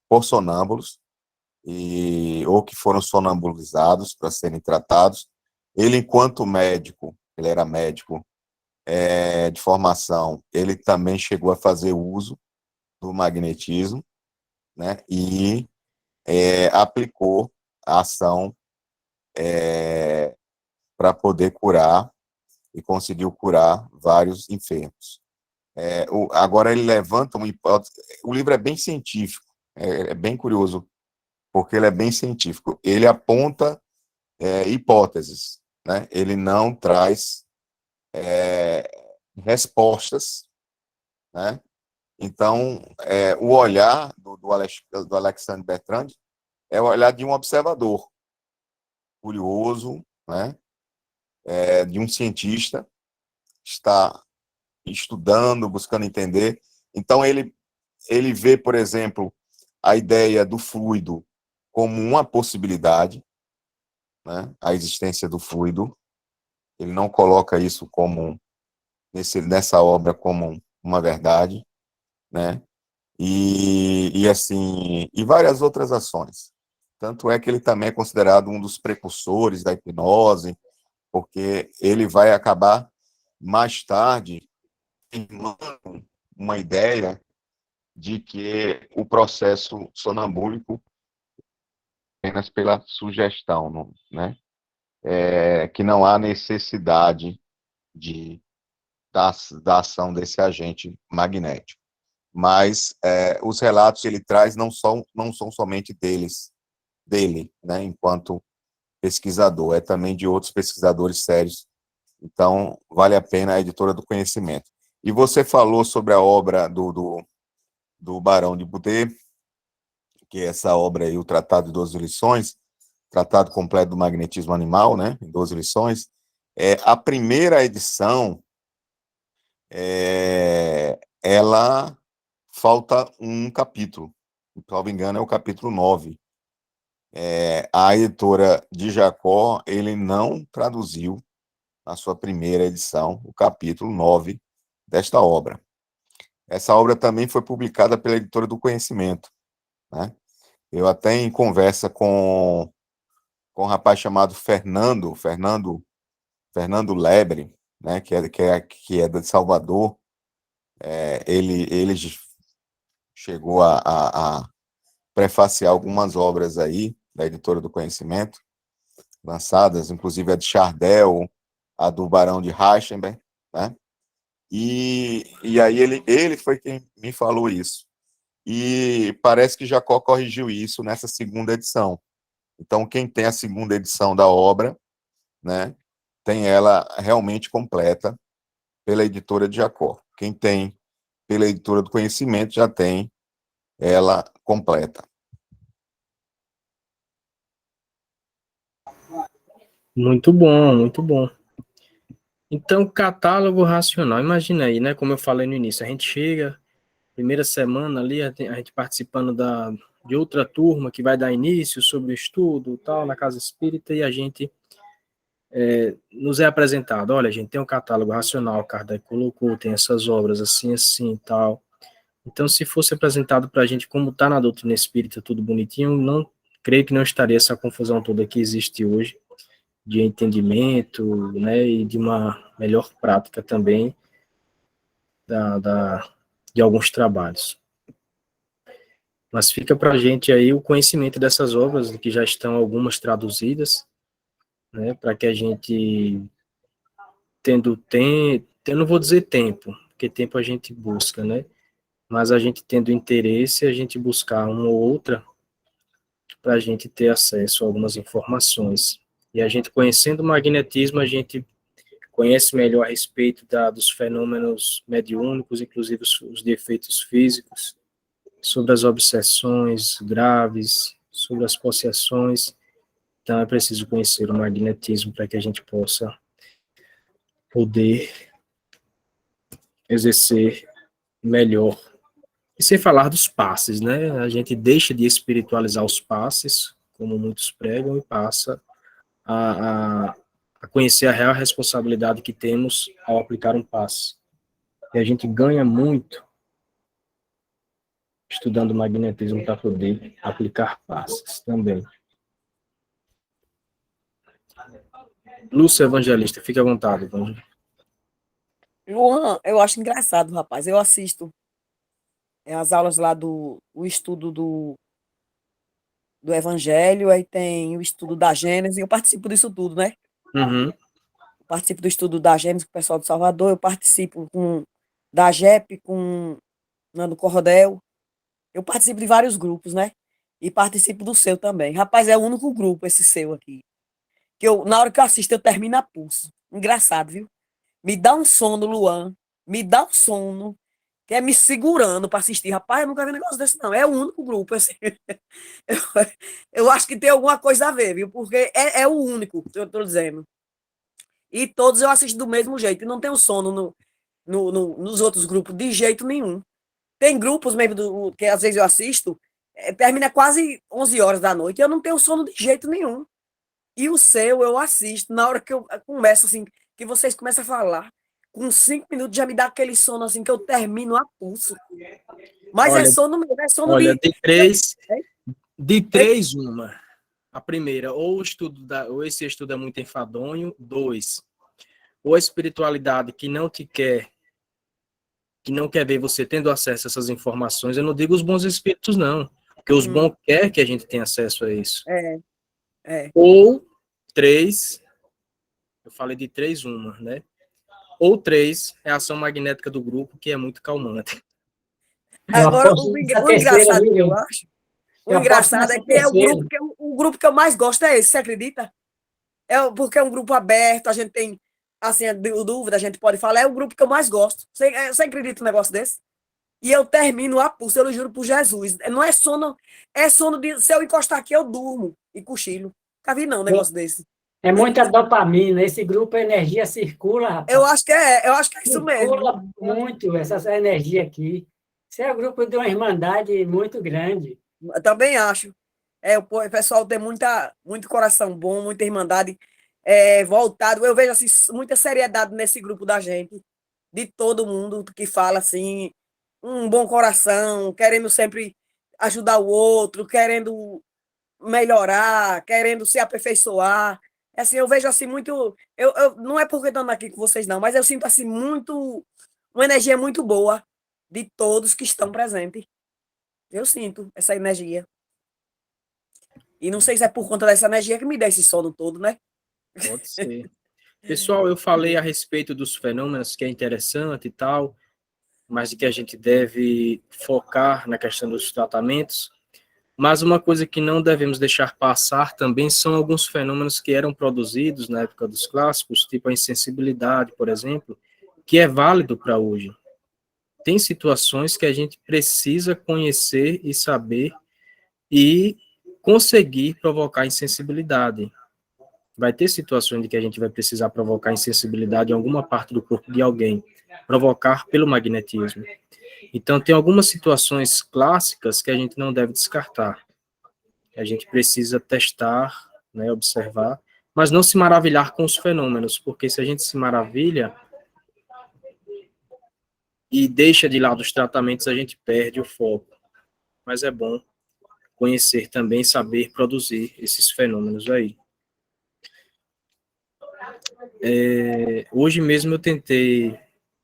por sonâmbulos ou que foram sonambulizados para serem tratados. Ele, enquanto médico, ele era médico de formação, ele também chegou a fazer uso do magnetismo, né, e aplicou a ação para poder curar e conseguiu curar vários enfermos. Agora ele levanta uma hipótese, o livro é bem científico, é bem curioso, porque ele é bem científico, ele aponta hipóteses, né? Ele não traz respostas, né? Então, o olhar do Alexandre Bertrand é o olhar de um observador curioso, né? De um cientista que está estudando, buscando entender. Então, ele vê, por exemplo, a ideia do fluido como uma possibilidade, né? A existência do fluido. Ele não coloca isso como nessa obra como uma verdade, né? E assim, e várias outras ações. Tanto é que ele também é considerado um dos precursores da hipnose, porque ele vai acabar mais tarde firmando uma ideia de que o processo sonambúlico apenas pela sugestão, né? Que não há necessidade da ação desse agente magnético. Mas os relatos que ele traz não são somente dele, né, enquanto pesquisador, é também de outros pesquisadores sérios. Então, vale a pena a Editora do Conhecimento. E você falou sobre a obra do Barão de Boudet, que é essa obra aí, o Tratado de 12 Lições, Tratado Completo do Magnetismo Animal, né, em 12 lições. A primeira edição, ela falta um capítulo, se não me engano, é o capítulo 9. A editora de Jacó, ele não traduziu, na sua primeira edição, o capítulo 9 desta obra. Essa obra também foi publicada pela Editora do Conhecimento, né? Eu até em conversa com um rapaz chamado Fernando Lebre, né, que é de Salvador, ele chegou a prefaciar algumas obras aí da Editora do Conhecimento, lançadas, inclusive a de Chardel, a do Barão de Reichenberg, né? E aí ele foi quem me falou isso. E parece que Jacó corrigiu isso nessa segunda edição. Então, quem tem a segunda edição da obra, né, tem ela realmente completa pela Editora de Jacó. Quem tem pela Editora do Conhecimento já tem ela completa. Muito bom, muito bom. Então, catálogo racional, imagina aí, né, como eu falei no início, a gente chega, primeira semana ali, a gente participando de outra turma que vai dar início sobre o estudo, tal, na Casa Espírita, e a gente nos é apresentado, olha, a gente tem um catálogo racional, Kardec colocou, tem essas obras assim, assim, tal. Então, se fosse apresentado para a gente como está na doutrina espírita, tudo bonitinho, não creio que não estaria essa confusão toda que existe hoje, de entendimento, né, e de uma melhor prática também de alguns trabalhos. Mas fica para a gente aí o conhecimento dessas obras, que já estão algumas traduzidas, né, para que a gente, tendo tempo, eu não vou dizer tempo, porque tempo a gente busca, né, mas a gente tendo interesse, a gente buscar uma ou outra, para a gente ter acesso a algumas informações. E a gente conhecendo o magnetismo, a gente conhece melhor a respeito dos fenômenos mediúnicos, inclusive os defeitos físicos, sobre as obsessões graves, sobre as possessões. Então é preciso conhecer o magnetismo para que a gente possa poder exercer melhor. E sem falar dos passes, né? A gente deixa de espiritualizar os passes, como muitos pregam, e passa a conhecer a real responsabilidade que temos ao aplicar um passe. E a gente ganha muito estudando magnetismo para poder aplicar passes também. Lúcia Evangelista, fique à vontade. João, eu acho engraçado, rapaz. Eu assisto as aulas lá o estudo do Evangelho, aí tem o estudo da Gênesis, eu participo disso tudo, né? Uhum. Eu participo do estudo da Gênesis com o pessoal de Salvador, eu participo da JEP com Nando Cordel, eu participo de vários grupos, né? E participo do seu também. Rapaz, é o único grupo, esse seu aqui, que na hora que eu assisto, eu termino a pulso. Engraçado, viu? Me dá um sono, Luan, me dá um sono, que é me segurando para assistir. Rapaz, eu nunca vi um negócio desse, não. É o único grupo, assim. Eu, eu acho que tem alguma coisa a ver, viu? Porque é o único, eu tô dizendo. E todos eu assisto do mesmo jeito. E não tenho sono nos outros grupos de jeito nenhum. Tem grupos mesmo que às vezes eu assisto, termina quase 11 horas da noite, e eu não tenho sono de jeito nenhum. E o seu eu assisto, na hora que eu começo, assim, que vocês começam a falar, com 5 minutos já me dá aquele sono, assim, que eu termino a pulso. Mas Olha, é sono mesmo, é sono olha, de... de três, uma. A primeira, ou esse estudo é muito enfadonho. 2, ou a espiritualidade que não quer ver você tendo acesso a essas informações. Eu não digo os bons espíritos, não, porque os bons querem que a gente tenha acesso a isso. É. Ou 3, eu falei de 3, uma, né? Ou 3, é a ação magnética do grupo, que é muito calmante. Eu Agora, aposto o nessa terceira engraçado ali, que eu hein? acho, o Eu aposto engraçado é nessa que é terceira. o grupo que eu mais gosto é esse, você acredita? Porque é um grupo aberto, a gente tem, assim, dúvida, a gente pode falar, é o grupo que eu mais gosto. Você acredita num negócio desse? E eu termino a pulso, eu juro por Jesus. Não é sono, é sono de, se eu encostar aqui, eu durmo e cochilo. Nunca vi não um negócio desse. É muita dopamina. Esse grupo, a energia circula, Eu rapaz. acho que é isso mesmo. Circula muito essa energia aqui. Isso é um grupo de uma irmandade muito grande. Eu também acho. O pessoal tem muito coração bom, muita irmandade voltado. Eu vejo assim, muita seriedade nesse grupo da gente, de todo mundo que fala assim, um bom coração, querendo sempre ajudar o outro, querendo melhorar, querendo se aperfeiçoar. Assim, eu vejo assim muito. Não é porque estou aqui com vocês, não, mas eu sinto assim uma energia muito boa de todos que estão presentes. Eu sinto essa energia. E não sei se é por conta dessa energia que me dá esse sono todo, né? Pode ser. Pessoal, eu falei a respeito dos fenômenos, que é interessante e tal, mas de que a gente deve focar na questão dos tratamentos. Mas uma coisa que não devemos deixar passar também são alguns fenômenos que eram produzidos na época dos clássicos, tipo a insensibilidade, por exemplo, que é válido para hoje. tem situações que a gente precisa conhecer e saber e conseguir provocar insensibilidade. Vai ter situações de que a gente vai precisar provocar insensibilidade em alguma parte do corpo de alguém, provocar pelo magnetismo. Então, tem algumas situações clássicas que a gente não deve descartar. A gente precisa testar, né, observar, mas não se maravilhar com os fenômenos, porque se a gente se maravilha e deixa de lado os tratamentos, a gente perde o foco. Mas é bom conhecer também, saber produzir esses fenômenos aí. Hoje mesmo eu tentei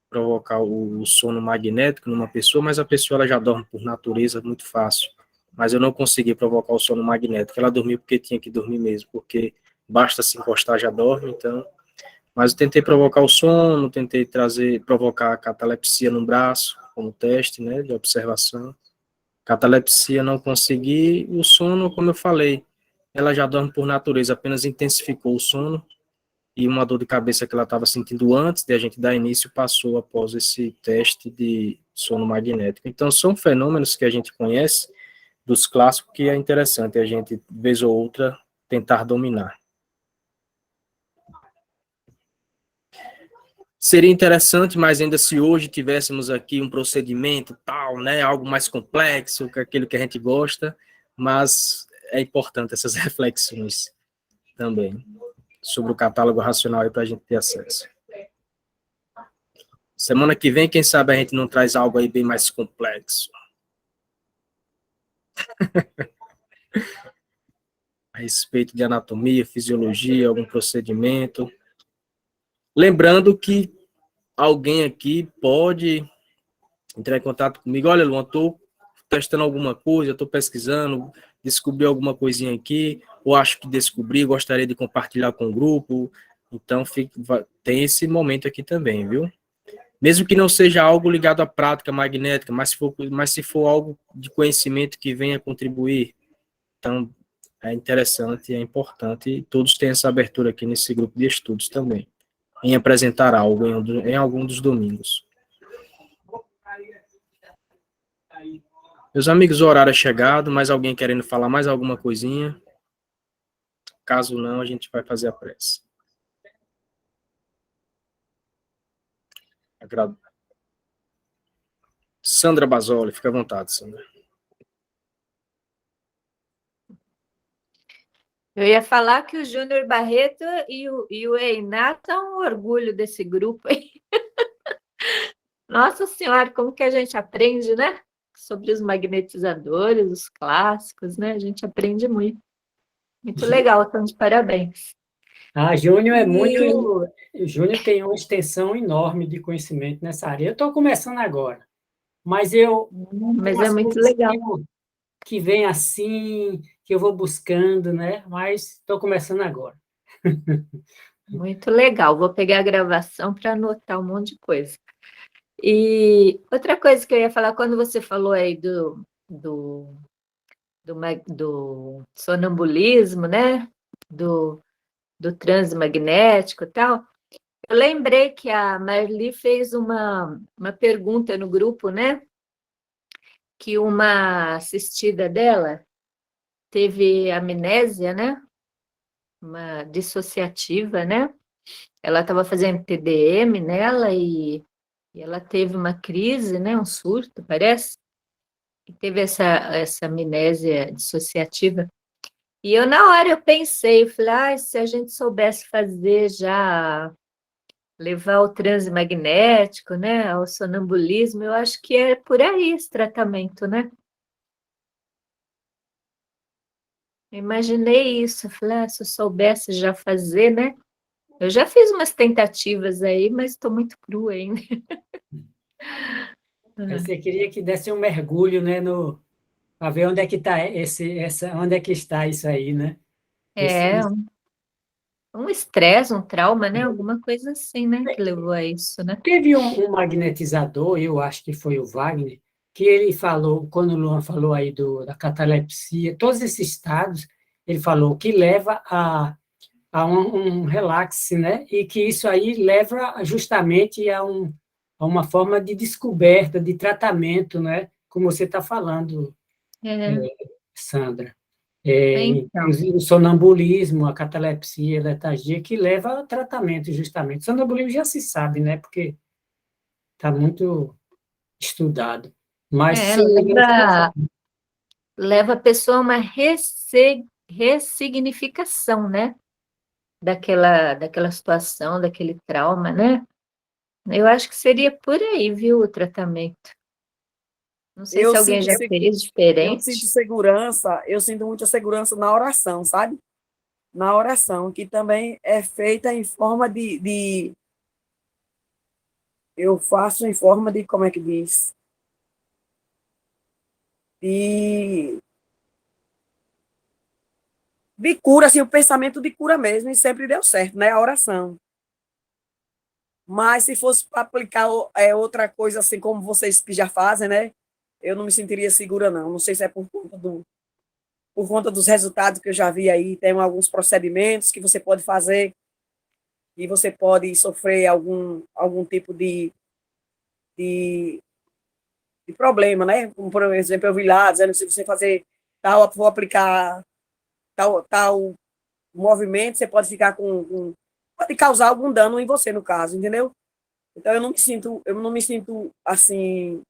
provocar o sono magnético numa pessoa, mas a pessoa ela já dorme por natureza muito fácil. Mas eu não consegui provocar o sono magnético. Ela dormiu porque tinha que dormir mesmo, porque basta se encostar já dorme, então. Mas eu tentei provocar o sono, tentei provocar a catalepsia no braço, como teste, né, de observação. Catalepsia não consegui, o sono, como eu falei, ela já dorme por natureza, apenas intensificou o sono, e uma dor de cabeça que ela estava sentindo antes de a gente dar início passou após esse teste de sono magnético. Então, são fenômenos que a gente conhece dos clássicos que é interessante a gente, vez ou outra, tentar dominar. Seria interessante, mas ainda se hoje tivéssemos aqui um procedimento tal, né, algo mais complexo, que aquilo que a gente gosta, mas é importante essas reflexões também sobre o catálogo racional aí para a gente ter acesso. Semana que vem, quem sabe a gente não traz algo aí bem mais complexo. A respeito de anatomia, fisiologia, algum procedimento. Lembrando que alguém aqui pode entrar em contato comigo. Olha, Luan, estou testando alguma coisa, estou pesquisando, descobri alguma coisinha aqui, ou acho que descobri, gostaria de compartilhar com o grupo. Então, tem esse momento aqui também, viu? Mesmo que não seja algo ligado à prática magnética, mas se for algo de conhecimento que venha contribuir, então é interessante, é importante, e todos têm essa abertura aqui nesse grupo de estudos também, em apresentar algo em algum dos domingos. Meus amigos, o horário é chegado, mais alguém querendo falar mais alguma coisinha? Caso não, a gente vai fazer a prece. Sandra Basoli, fica à vontade, Sandra. Eu ia falar que o Júnior Barreto e o Einato são um orgulho desse grupo aí. Nossa Senhora, como que a gente aprende, né? Sobre os magnetizadores, os clássicos, né? A gente aprende muito. Muito legal, então de parabéns. Júnior é muito. Júnior tem uma extensão enorme de conhecimento nessa área. Eu estou começando agora, mas Mas é muito legal. Que vem assim, que eu vou buscando, né? Mas estou começando agora. Muito legal. Vou pegar a gravação para anotar um monte de coisa. E outra coisa que eu ia falar, quando você falou aí do sonambulismo, né? Do transe magnético e tal, eu lembrei que a Marli fez uma pergunta no grupo, né? Que uma assistida dela teve amnésia, né? Uma dissociativa, né? Ela estava fazendo TDM nela e ela teve uma crise, né? Um surto, parece. E teve essa amnésia dissociativa. E eu, na hora, eu pensei, falei, se a gente soubesse fazer já, levar o transe magnético, né, ao sonambulismo, eu acho que é por aí esse tratamento, né? Eu imaginei isso, falei, se eu soubesse já fazer, né? Eu já fiz umas tentativas aí, mas estou muito crua ainda. Você queria que desse um mergulho, né, para ver onde é que está onde é que está isso aí, né? Um estresse, um trauma, né? Alguma coisa assim, né? Que levou a isso, né? Teve um magnetizador, eu acho que foi o Wagner, que ele falou, quando o Luan falou aí da catalepsia, todos esses estados, ele falou que leva a um relaxe, né? E que isso aí leva justamente a a uma forma de descoberta, de tratamento, né? Como você está falando, É, Sandra. então, Inclusive o sonambulismo, a catalepsia, a letargia, que leva a tratamento, justamente. Sonambulismo já se sabe, né? Porque está muito estudado. Mas leva a pessoa a uma ressignificação, né? Daquela situação, daquele trauma, né? Eu acho que seria por aí, viu, o tratamento. Não sei Eu se alguém sinto, já fez diferente. eu sinto muita segurança na oração, sabe? Na oração, que também é feita em forma eu faço em forma de, como é que diz? De, de cura, assim, o pensamento de cura mesmo, e sempre deu certo, né? A oração. Mas se fosse para aplicar outra coisa, assim, como vocês que já fazem, né? Eu não me sentiria segura, não. Não sei se é por conta dos resultados que eu já vi aí. Tem alguns procedimentos que você pode fazer e você pode sofrer algum tipo de, de problema, né? Como, por exemplo, eu vi lá dizendo que se você fazer vou aplicar tal movimento, você pode ficar pode causar algum dano em você, no caso, entendeu? Então eu não me sinto assim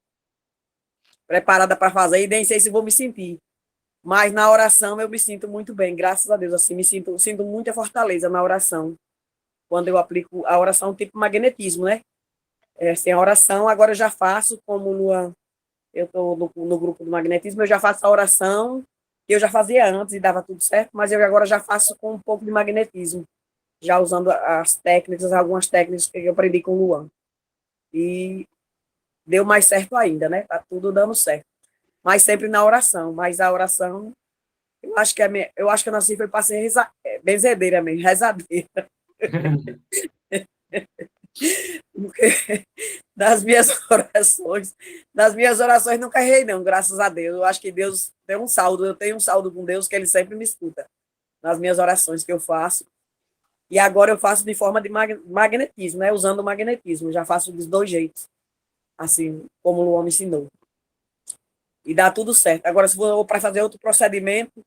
preparada para fazer e nem sei se vou me sentir. Mas na oração eu me sinto muito bem, graças a Deus, assim, sinto muita fortaleza na oração. Quando eu aplico a oração tipo magnetismo, né? Sem a oração, agora eu já faço como eu estou no grupo do magnetismo, eu já faço a oração que eu já fazia antes e dava tudo certo, mas eu agora já faço com um pouco de magnetismo, já usando algumas técnicas que eu aprendi com o Luan. E deu mais certo ainda, né? Tá tudo dando certo. Mas sempre na oração. Mas a oração, eu acho que eu nasci foi para ser benzedeira mesmo, rezadeira. Porque das minhas orações nunca errei, não, graças a Deus. Eu acho que Deus tem um saldo, eu tenho um saldo com Deus que ele sempre me escuta nas minhas orações que eu faço. E agora eu faço de forma de magnetismo, né? Usando o magnetismo. Já faço dos dois jeitos, assim como o Luan me ensinou. E dá tudo certo. Agora, se for para fazer outro procedimento,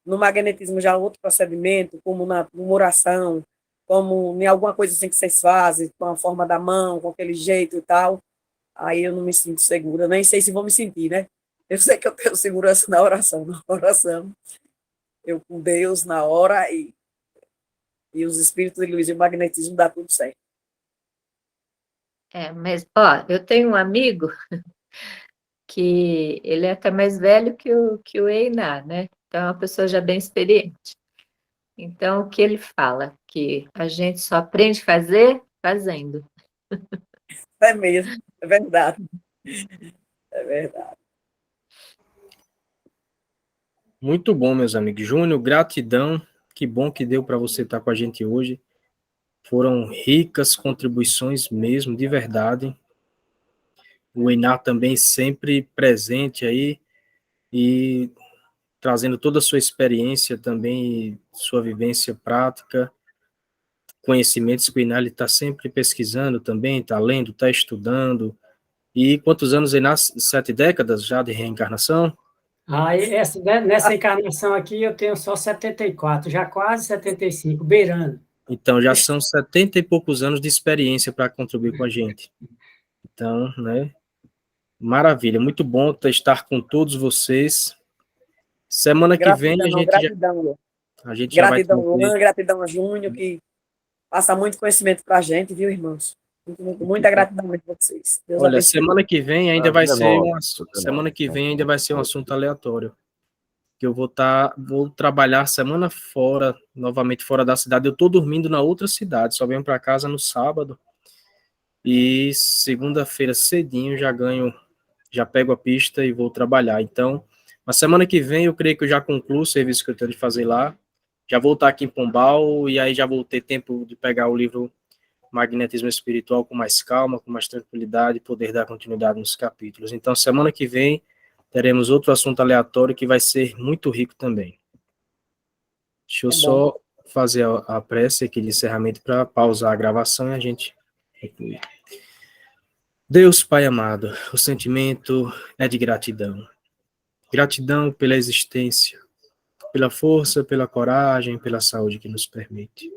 no magnetismo já outro procedimento, como numa oração, como em alguma coisa assim que vocês fazem, com a forma da mão, com aquele jeito e tal, aí eu não me sinto segura, nem sei se vou me sentir, né? Eu sei que eu tenho segurança na oração, eu com Deus na hora e os espíritos de luz e o magnetismo dá tudo certo. Mas, ó, eu tenho um amigo que ele é até mais velho que o Einá, né? Então, é uma pessoa já bem experiente. Então, o que ele fala? Que a gente só aprende a fazer fazendo. É mesmo, é verdade, é verdade. Muito bom, meus amigos. Júnior, gratidão. Que bom que deu para você estar com a gente hoje. Foram ricas contribuições mesmo, de verdade. O Einar também sempre presente aí e trazendo toda a sua experiência também, sua vivência prática, conhecimentos que o Einar está sempre pesquisando também, está lendo, está estudando. E quantos anos, Einar? 7 décadas já de reencarnação? Nessa encarnação aqui eu tenho só 74, já quase 75, beirando. Então, já são 70 e poucos anos de experiência para contribuir com a gente. Então, né? Maravilha, muito bom estar com todos vocês. Semana que vem Gratidão, a gente já vai gratidão, trazer. Luan, gratidão a Júnior, que passa muito conhecimento para a gente, viu, irmãos? Muita gratidão a vocês. Deus Olha, abençoe. semana que vem ainda vai ser um assunto aleatório, que eu vou trabalhar semana fora, novamente fora da cidade. Eu estou dormindo na outra cidade, só venho para casa no sábado e segunda-feira cedinho já pego a pista e vou trabalhar. Então, na semana que vem eu creio que eu já concluo o serviço que eu tenho de fazer lá. Já vou estar aqui em Pombal e aí já vou ter tempo de pegar o livro Magnetismo Espiritual com mais calma, com mais tranquilidade e poder dar continuidade nos capítulos. Então, semana que vem teremos outro assunto aleatório que vai ser muito rico também. Deixa eu só fazer a prece aqui de encerramento para pausar a gravação e a gente concluir. Deus Pai amado, o sentimento é de gratidão. Gratidão pela existência, pela força, pela coragem, pela saúde que nos permite.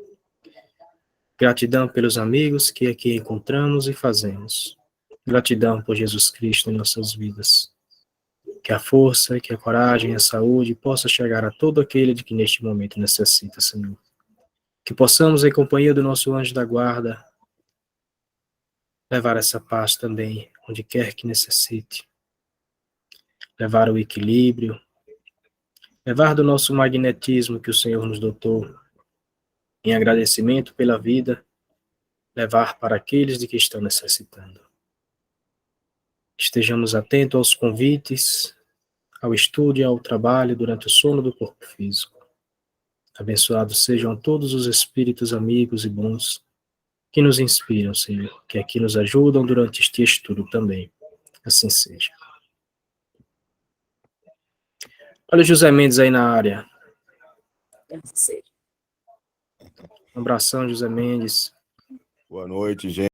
Gratidão pelos amigos que aqui encontramos e fazemos. Gratidão por Jesus Cristo em nossas vidas. Que a força, que a coragem, a saúde possa chegar a todo aquele de que neste momento necessita, Senhor. Que possamos, em companhia do nosso anjo da guarda, levar essa paz também, onde quer que necessite. Levar o equilíbrio, levar do nosso magnetismo que o Senhor nos dotou, em agradecimento pela vida, levar para aqueles de que estão necessitando. Estejamos atentos aos convites, ao estudo e ao trabalho durante o sono do corpo físico. Abençoados sejam todos os espíritos amigos e bons que nos inspiram, Senhor, que aqui nos ajudam durante este estudo também. Assim seja. Olha o José Mendes aí na área. Assim seja. Um abração, José Mendes. Boa noite, gente.